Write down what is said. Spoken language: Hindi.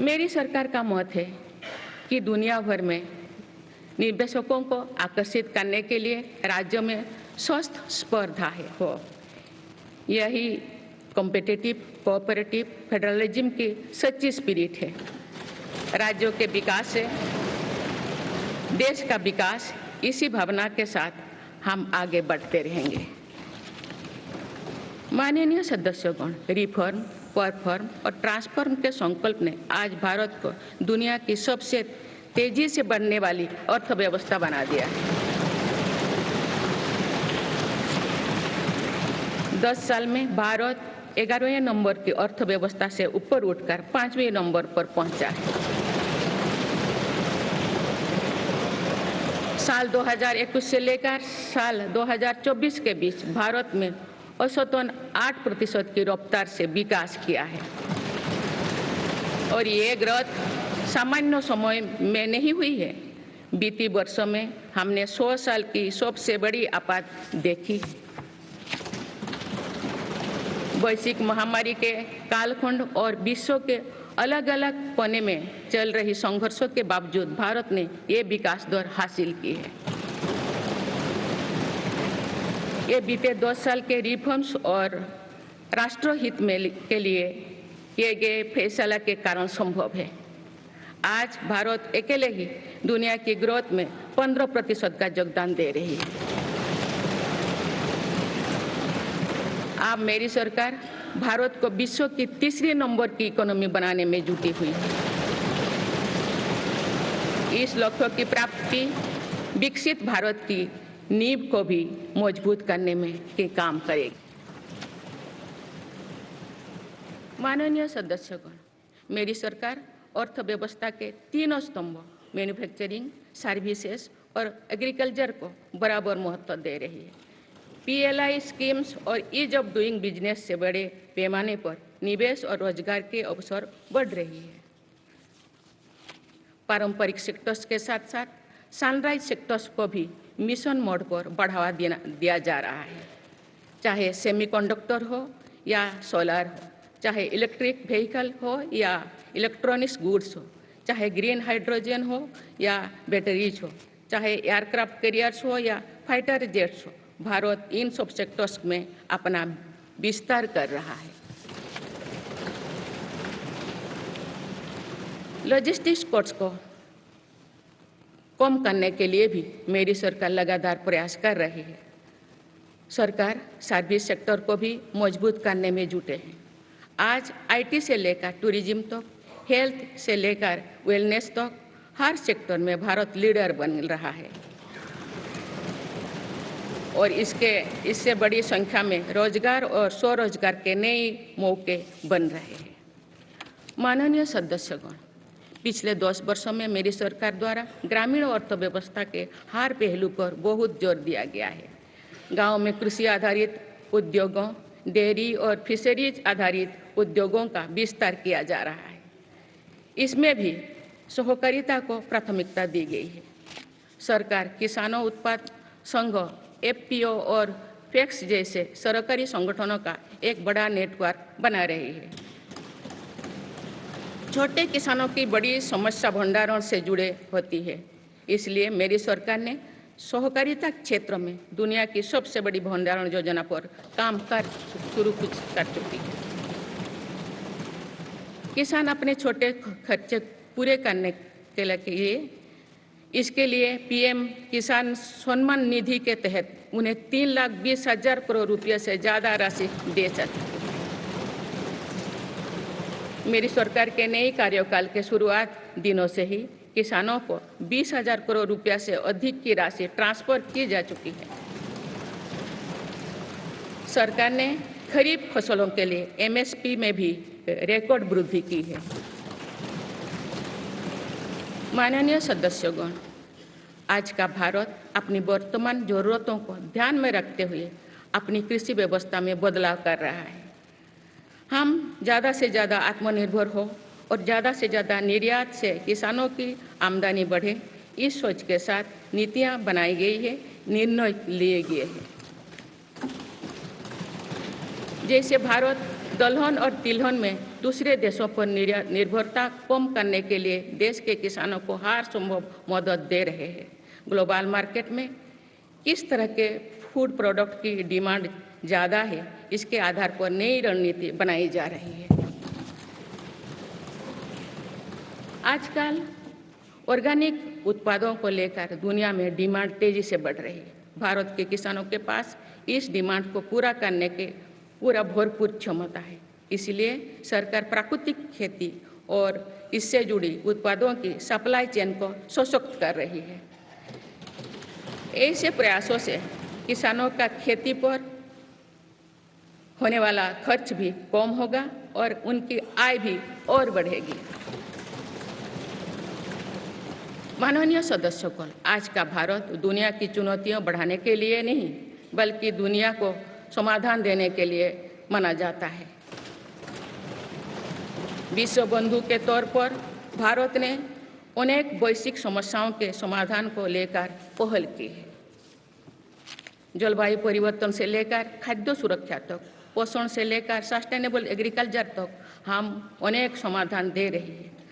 मेरी सरकार का मत है कि दुनिया भर में निवेशकों को आकर्षित करने के लिए राज्यों में स्वस्थ स्पर्धा हो। यही कॉम्पिटिटिव कोऑपरेटिव फेडरलिज्म की सच्ची स्पिरिट है। राज्यों के विकास से देश का विकास, इसी भावना के साथ हम आगे बढ़ते रहेंगे। माननीय सदस्यगण, रिफॉर्म, परफॉर्म और ट्रांसफॉर्म के संकल्प ने आज भारत को दुनिया की सबसे तेजी से बढ़ने वाली अर्थव्यवस्था बना दिया है। 10 साल में भारत 11वें नंबर की अर्थव्यवस्था से ऊपर उठकर 5वें नंबर पर पहुंचा है। साल 2021 से लेकर साल 2024 के बीच भारत में औसतन 8% की रफ्तार से विकास किया है और ये ग्रोथ सामान्य समय में नहीं हुई है। बीती वर्षों में हमने 100 साल की सबसे बड़ी आपात देखी। वैश्विक महामारी के कालखंड और विश्व के अलग अलग कोने में चल रही संघर्षों के बावजूद भारत ने ये विकास दर हासिल की है। ये बीते 10 साल के रिफॉर्म्स और राष्ट्रहित में के लिए किए गए फैसला के कारण संभव है। आज भारत अकेले ही दुनिया की ग्रोथ में 15% का योगदान दे रही है। अब मेरी सरकार भारत को विश्व की तीसरे नंबर की इकोनॉमी बनाने में जुटी हुई है। इस लक्ष्य की प्राप्ति विकसित भारत की नींव को भी मजबूत करने में के काम करेगी। माननीय सदस्यगण, मेरी सरकार अर्थव्यवस्था के तीनों स्तंभों मैन्युफैक्चरिंग, सर्विसेज और एग्रीकल्चर को बराबर महत्व दे रही है। PLI स्कीम्स और ईज ऑफ डूइंग बिजनेस से बड़े पैमाने पर निवेश और रोजगार के अवसर बढ़ रही है। पारंपरिक सेक्टर्स के साथ साथ सनराइज सेक्टर्स को भी मिशन मोड पर बढ़ावा दिया जा रहा है। चाहे सेमीकंडक्टर हो या सोलर हो, चाहे इलेक्ट्रिक व्हीकल हो या इलेक्ट्रॉनिक्स गुड्स हो, चाहे ग्रीन हाइड्रोजन हो या बैटरीज हो, चाहे एयरक्राफ्ट कैरियर्स हो या फाइटर जेट्स हो, भारत इन सब सेक्टर्स में अपना विस्तार कर रहा है। लॉजिस्टिक्स कॉस्ट को कम करने के लिए भी मेरी सरकार लगातार प्रयास कर रही है। सरकार सर्विस सेक्टर को भी मजबूत करने में जुटे हैं। आज IT से लेकर टूरिज्म तक, हेल्थ से लेकर वेलनेस तक हर सेक्टर में भारत लीडर बन रहा है और इससे बड़ी संख्या में रोजगार और स्वरोजगार के नए मौके बन रहे हैं। माननीय सदस्यगण, पिछले 10 वर्षों में मेरी सरकार द्वारा ग्रामीण अर्थव्यवस्था के हर पहलू पर बहुत जोर दिया गया है। गांव में कृषि आधारित उद्योगों, डेयरी और फिशरीज आधारित उद्योगों का विस्तार किया जा रहा है। इसमें भी सहकारिता को प्राथमिकता दी गई है। सरकार किसानों उत्पाद संघ, FPO और FACTS जैसे सरकारी संगठनों का एक बड़ा नेटवर्क बना रही है। छोटे किसानों की बड़ी समस्या भंडारण से जुड़े होती है, इसलिए मेरी सरकार ने सहकारिता क्षेत्र में दुनिया की सबसे बड़ी भंडारण योजना पर काम शुरू कर चुकी है। किसान अपने छोटे खर्चे पूरे करने के लिए इसके लिए PM किसान सम्मान निधि के तहत उन्हें 3,20,000 करोड़ रुपये से ज़्यादा राशि दे सकते हैं। मेरी सरकार के नए कार्यकाल के शुरुआत दिनों से ही किसानों को 20,000 करोड़ रुपया से अधिक की राशि ट्रांसफर की जा चुकी है। सरकार ने खरीफ फसलों के लिए MSP में भी रिकॉर्ड वृद्धि की है। माननीय सदस्यगण, आज का भारत अपनी वर्तमान जरूरतों को ध्यान में रखते हुए अपनी कृषि व्यवस्था में बदलाव कर रहा है। हम ज़्यादा से ज़्यादा आत्मनिर्भर हो और ज़्यादा से ज़्यादा निर्यात से किसानों की आमदनी बढ़े, इस सोच के साथ नीतियाँ बनाई गई है, निर्णय लिए गए हैं। जैसे भारत दलहन और तिलहन में दूसरे देशों पर निर्भरता कम करने के लिए देश के किसानों को हर संभव मदद दे रहे हैं। ग्लोबल मार्केट में किस तरह के फूड प्रोडक्ट की डिमांड ज़्यादा है, इसके आधार पर नई रणनीति बनाई जा रही है। आजकल ऑर्गेनिक उत्पादों को लेकर दुनिया में डिमांड तेजी से बढ़ रही है। भारत के किसानों के पास इस डिमांड को पूरा करने के भरपूर क्षमता है। इसलिए सरकार प्राकृतिक खेती और इससे जुड़ी उत्पादों की सप्लाई चेन को सशक्त कर रही है। ऐसे प्रयासों से किसानों का खेती पर होने वाला खर्च भी कम होगा और उनकी आय भी और बढ़ेगी। माननीय सदस्यगण, आज का भारत दुनिया की चुनौतियां बढ़ाने के लिए नहीं बल्कि दुनिया को समाधान देने के लिए माना जाता है। विश्व बंधु के तौर पर भारत ने अनेक वैश्विक समस्याओं के समाधान को लेकर पहल की है। जलवायु परिवर्तन से लेकर खाद्य सुरक्षा तक, पोषण से लेकर सस्टेनेबल एग्रीकल्चर तक हम अनेक समाधान दे रहे हैं।